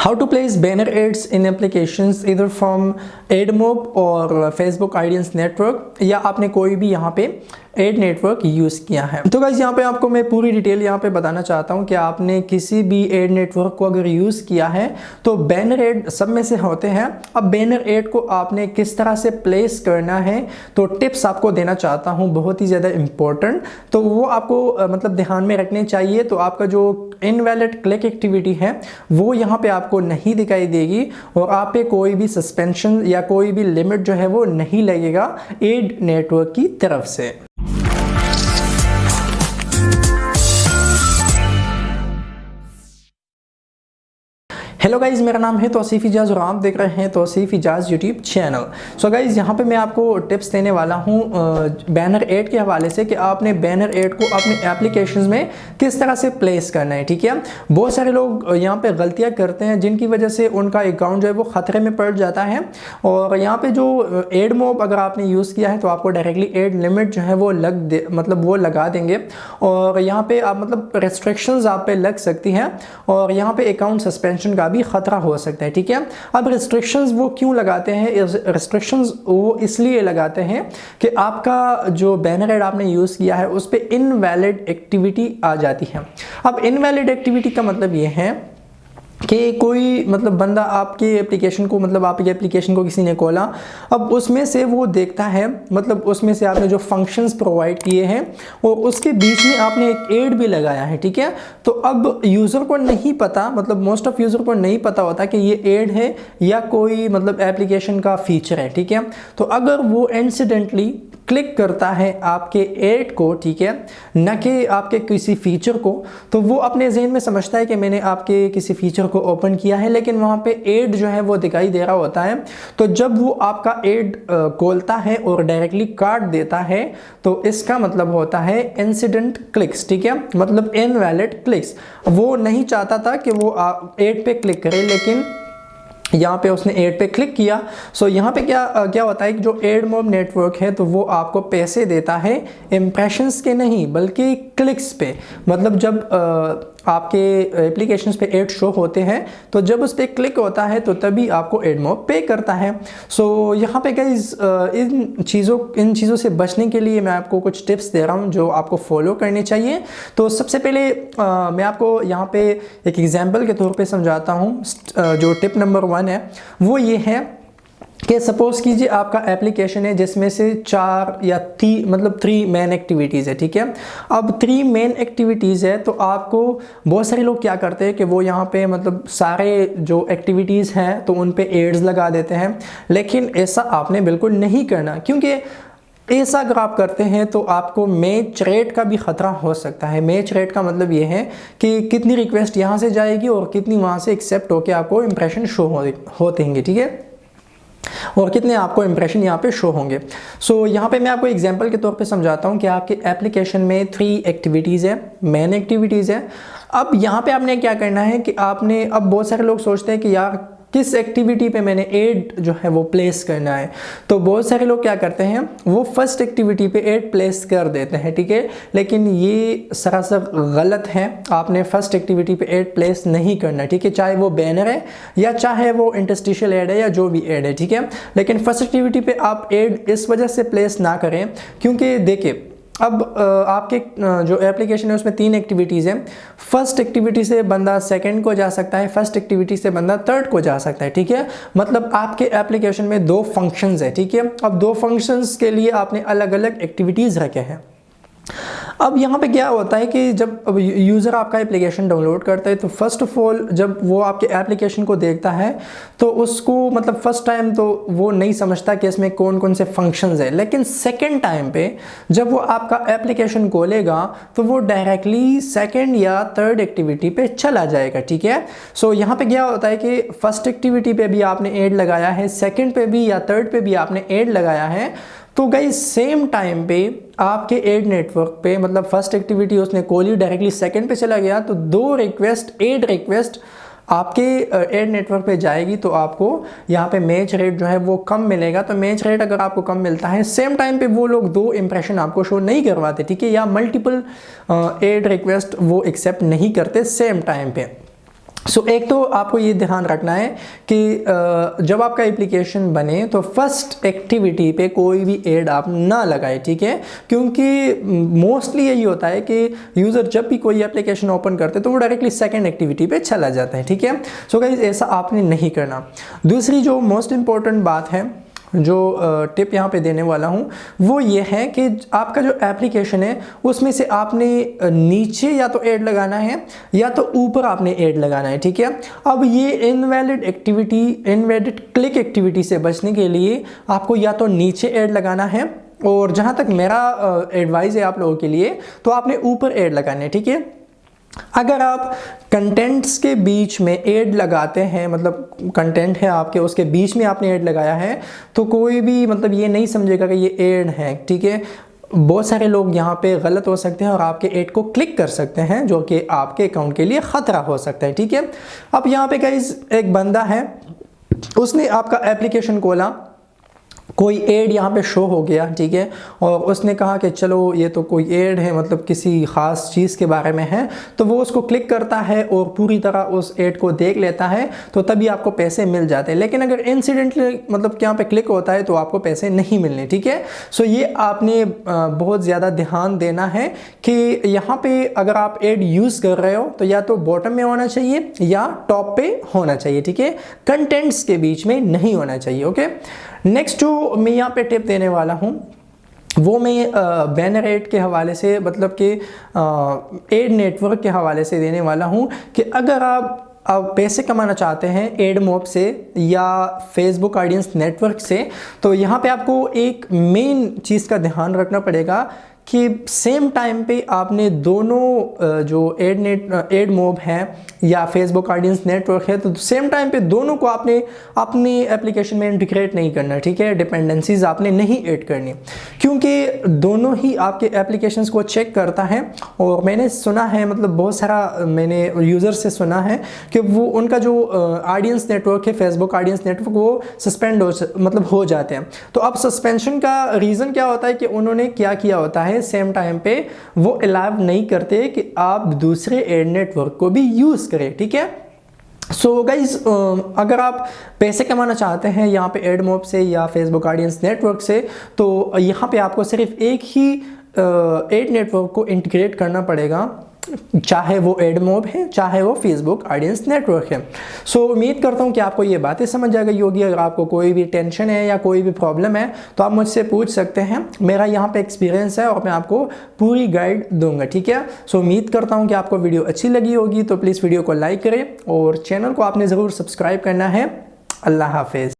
How to place banner ads in applications either from AdMob और Facebook Audience Network, या आपने कोई भी यहाँ पे एड नेटवर्क यूज़ किया है। तो गाइस यहाँ पे आपको मैं पूरी डिटेल यहाँ पे बताना चाहता हूँ कि आपने किसी भी एड नेटवर्क को अगर यूज़ किया है तो बैनर एड सब में से होते हैं। अब बैनर एड को आपने किस तरह से प्लेस करना है तो टिप्स आपको देना चाहता हूँ, बहुत ही ज़्यादा इम्पोर्टेंट। तो वो आपको मतलब ध्यान में रखने चाहिए। तो आपका जो इनवैलिड क्लिक एक्टिविटी है वो यहाँ पे आपको नहीं दिखाई देगी और आप पे कोई भी सस्पेंशन या कोई भी लिमिट जो है वो नहीं लगेगा एड नेटवर्क की तरफ से। हेलो गाइज, मेरा नाम है तौसीफ इजाज़ और आप देख रहे हैं Tauseef Ijaz YouTube channel. So guys यहाँ पे मैं आपको टिप्स देने वाला हूँ बैनर एड के हवाले से कि आपने बैनर एड को अपने एप्लीकेशंस में किस तरह से प्लेस करना है। ठीक है, बहुत सारे लोग यहाँ पे गलतियाँ करते हैं जिनकी वजह से उनका अकाउंट जो है वो ख़तरे में पड़ जाता है। और यहाँ पे जो AdMob अगर आपने यूज़ किया है तो आपको डायरेक्टली एड लिमिट जो है वो वो लगा देंगे और यहाँ पे आप मतलब रेस्ट्रिक्शंस आप पे लग सकती हैं और यहाँ पे अकाउंट सस्पेंशन का भी खतरा हो सकता है। ठीक है, अब रिस्ट्रिक्शंस वो क्यों लगाते हैं? रिस्ट्रिक्शंस वो इसलिए लगाते हैं कि आपका जो बैनर एड आपने यूज़ किया है उस पर इनवैलिड एक्टिविटी आ जाती है। अब इनवैलिड एक्टिविटी का मतलब ये है कि कोई मतलब बंदा आपके एप्लीकेशन को आपकी एप्लीकेशन को किसी ने खोला, अब उसमें से वो देखता है मतलब उसमें से आपने जो फंक्शंस प्रोवाइड किए हैं और उसके बीच में आपने एक एड भी लगाया है। ठीक है, तो अब यूज़र को नहीं पता, मतलब मोस्ट ऑफ यूज़र को नहीं पता होता कि ये एड है या कोई मतलब एप्लीकेशन का फीचर है। ठीक है, तो अगर वो इंसिडेंटली क्लिक करता है आपके एड को, ठीक है, न कि आपके किसी फीचर को, तो वो अपने जहन में समझता है कि मैंने आपके किसी फीचर को ओपन किया है, लेकिन वहाँ पे एड जो है वो दिखाई दे रहा होता है। तो जब वो आपका एड खोलता है और डायरेक्टली काट देता है तो इसका मतलब होता है इंसिडेंट क्लिक्स। ठीक है, मतलब इनवैलिड क्लिक्स। वो नहीं चाहता था कि वो एड पे क्लिक करे, लेकिन यहाँ पे उसने एड पे क्लिक किया। सो यहाँ पे क्या होता है कि जो AdMob नेटवर्क है तो वो आपको पैसे देता है इम्प्रेशंस के नहीं बल्कि क्लिक्स पे। मतलब जब आपके एप्लीकेशंस पे एड शो होते हैं तो जब उस पर क्लिक होता है तो तभी आपको AdMob पे करता है। सो यहाँ पे गाइस इन चीज़ों से बचने के लिए मैं आपको कुछ टिप्स दे रहा हूँ जो आपको फॉलो करने चाहिए। तो सबसे पहले मैं आपको यहाँ पे एक एग्जांपल के तौर पे समझाता हूँ। जो टिप नंबर 1 है वो ये है कि सपोज कीजिए आपका एप्लीकेशन है जिसमें से 4 या 3 मेन एक्टिविटीज़ है। ठीक है, अब 3 मेन एक्टिविटीज़ है तो आपको बहुत सारे लोग क्या करते हैं कि वो यहाँ पे मतलब सारे जो एक्टिविटीज़ हैं तो उन पे एड्स लगा देते हैं, लेकिन ऐसा आपने बिल्कुल नहीं करना, क्योंकि ऐसा अगर आप करते हैं तो आपको मैच रेट का भी ख़तरा हो सकता है। मैच रेट का मतलब ये है कि कितनी रिक्वेस्ट यहाँ से जाएगी और कितनी वहाँ से एक्सेप्ट होकर आपको इंप्रेशन शो होते हैं। ठीक है, और कितने आपको इंप्रेशन यहाँ पे शो होंगे। सो यहाँ पे मैं आपको एग्जांपल के तौर पे समझाता हूँ कि आपके एप्लीकेशन में 3 एक्टिविटीज़ है, मेन एक्टिविटीज़ है। अब यहाँ पे आपने क्या करना है कि आपने, अब बहुत सारे लोग सोचते हैं कि यार किस एक्टिविटी पे मैंने एड जो है वो प्लेस करना है, तो बहुत सारे लोग क्या करते हैं वो फर्स्ट एक्टिविटी पे एड प्लेस कर देते हैं। ठीक है, लेकिन ये सरासर गलत है। आपने फर्स्ट एक्टिविटी पे एड प्लेस नहीं करना। ठीक है, चाहे वो बैनर है या चाहे वो इंटरस्टिशियल एड है या जो भी एड है। ठीक है, लेकिन फर्स्ट एक्टिविटी पे आप एड इस वजह से प्लेस ना करें क्योंकि देखिए अब आपके जो एप्लीकेशन है उसमें 3 एक्टिविटीज़ हैं। फर्स्ट एक्टिविटी से बंदा सेकंड को जा सकता है, फर्स्ट एक्टिविटी से बंदा थर्ड को जा सकता है। ठीक है, मतलब आपके एप्लीकेशन में 2 फंक्शंस है। ठीक है, अब 2 फंक्शंस के लिए आपने अलग अलग एक्टिविटीज़ रखे हैं। अब यहाँ पे क्या होता है कि जब यूज़र आपका एप्लीकेशन डाउनलोड करता है तो फर्स्ट ऑफ ऑल जब वो आपके एप्लीकेशन को देखता है तो उसको मतलब फर्स्ट टाइम तो वो नहीं समझता कि इसमें कौन कौन से फंक्शंस है, लेकिन सेकंड टाइम पे जब वो आपका एप्लीकेशन खोलेगा तो वो डायरेक्टली सेकंड या थर्ड एक्टिविटी पे चला जाएगा। ठीक है, सो यहाँ पे क्या होता है कि फर्स्ट एक्टिविटी पे भी आपने एड लगाया है, सेकेंड पे भी या थर्ड पे भी आपने एड लगाया है, तो गाइस सेम टाइम पे आपके एड नेटवर्क पे मतलब फर्स्ट एक्टिविटी उसने खोली, डायरेक्टली सेकंड पे चला गया तो 2 एड रिक्वेस्ट आपके एड नेटवर्क पे जाएगी तो आपको यहाँ पे मैच रेट जो है वो कम मिलेगा। तो मैच रेट अगर आपको कम मिलता है, सेम टाइम पे वो लोग 2 इंप्रेशन आपको शो नहीं करवाते। ठीक है, या मल्टीपल एड रिक्वेस्ट वो एक्सेप्ट नहीं करते सेम टाइम पे। एक तो आपको ये ध्यान रखना है कि जब आपका एप्लीकेशन बने तो फर्स्ट एक्टिविटी पे कोई भी ऐड आप ना लगाएं, ठीक है, क्योंकि मोस्टली यही होता है कि यूज़र जब भी कोई एप्लीकेशन ओपन करते तो वो डायरेक्टली सेकंड एक्टिविटी पे चला जाता है, ठीक है। सो गाइस ऐसा आपने नहीं करना। दूसरी जो मोस्ट इम्पॉर्टेंट बात है, जो टिप यहाँ पे देने वाला हूँ, वो ये है कि आपका जो एप्लीकेशन है उसमें से आपने नीचे या तो ऐड लगाना है या तो ऊपर आपने ऐड लगाना है, ठीक है। अब ये इनवैलिड क्लिक एक्टिविटी से बचने के लिए आपको या तो नीचे ऐड लगाना है, और जहाँ तक मेरा एडवाइस है आप लोगों के लिए, तो आपने ऊपर ऐड लगाना है, ठीक है। अगर आप कंटेंट्स के बीच में ऐड लगाते हैं, मतलब कंटेंट है आपके, उसके बीच में आपने ऐड लगाया है, तो कोई भी मतलब ये नहीं समझेगा कि ये ऐड है, ठीक है। बहुत सारे लोग यहाँ पे गलत हो सकते हैं और आपके ऐड को क्लिक कर सकते हैं, जो कि आपके अकाउंट के लिए ख़तरा हो सकता है, ठीक है। अब यहाँ पे गाइस एक बंदा है, उसने आपका एप्लीकेशन खोला, कोई ऐड यहाँ पे शो हो गया, ठीक है, और उसने कहा कि चलो ये तो कोई ऐड है, मतलब किसी ख़ास चीज़ के बारे में है, तो वो उसको क्लिक करता है और पूरी तरह उस ऐड को देख लेता है, तो तभी आपको पैसे मिल जाते हैं। लेकिन अगर इंसिडेंटली मतलब यहाँ पे क्लिक होता है तो आपको पैसे नहीं मिलने, ठीक है। सो ये आपने बहुत ज़्यादा ध्यान देना है कि यहाँ पे अगर आप ऐड यूज़ कर रहे हो तो या तो बॉटम में होना चाहिए या टॉप पे होना चाहिए, ठीक है, कंटेंट्स के बीच में नहीं होना चाहिए, ओके। नेक्स्ट जो मैं यहाँ पे टिप देने वाला हूँ वो मैं बैनर ऐड के हवाले से, मतलब कि एड नेटवर्क के हवाले से देने वाला हूँ कि अगर आप पैसे कमाना चाहते हैं एडमोब से या फेसबुक ऑडियंस नेटवर्क से, तो यहाँ पे आपको एक मेन चीज़ का ध्यान रखना पड़ेगा कि सेम टाइम पे आपने दोनों जो एडमोब है या फेसबुक ऑडियंस नेटवर्क है, तो सेम टाइम पे दोनों को आपने अपनी एप्लीकेशन में इंटीग्रेट नहीं करना, ठीक है। डिपेंडेंसीज आपने नहीं ऐड करनी, क्योंकि दोनों ही आपके एप्लीकेशंस को चेक करता है। और मैंने सुना है, मतलब बहुत सारा मैंने यूज़र से सुना है कि वो उनका जो ऑडियंस नेटवर्क है, फेसबुक ऑडियंस नेटवर्क, वो सस्पेंड हो जाते हैं। तो अब सस्पेंशन का रीज़न क्या होता है कि उन्होंने क्या किया होता है, सेम टाइम पे वो अलाउ नहीं करते कि आप दूसरे एड नेटवर्क को भी यूज़ करें, ठीक है। सो गाइज अगर आप पैसे कमाना चाहते हैं यहाँ पे एडमोब से या फेसबुक ऑडियंस नेटवर्क से, तो यहाँ पे आपको सिर्फ एक ही एड नेटवर्क को इंटीग्रेट करना पड़ेगा, चाहे वो एडमोब है चाहे वो फेसबुक ऑडियंस नेटवर्क है। सो उम्मीद करता हूँ कि आपको ये बातें समझ आ गई होगी। अगर आपको कोई भी टेंशन है या कोई भी प्रॉब्लम है तो आप मुझसे पूछ सकते हैं, मेरा यहाँ पे एक्सपीरियंस है और मैं आपको पूरी गाइड दूंगा, ठीक है। सो उम्मीद करता हूँ कि आपको वीडियो अच्छी लगी होगी, तो प्लीज़ वीडियो को लाइक करें और चैनल को आपने ज़रूर सब्सक्राइब करना है। अल्लाह हाफिज़।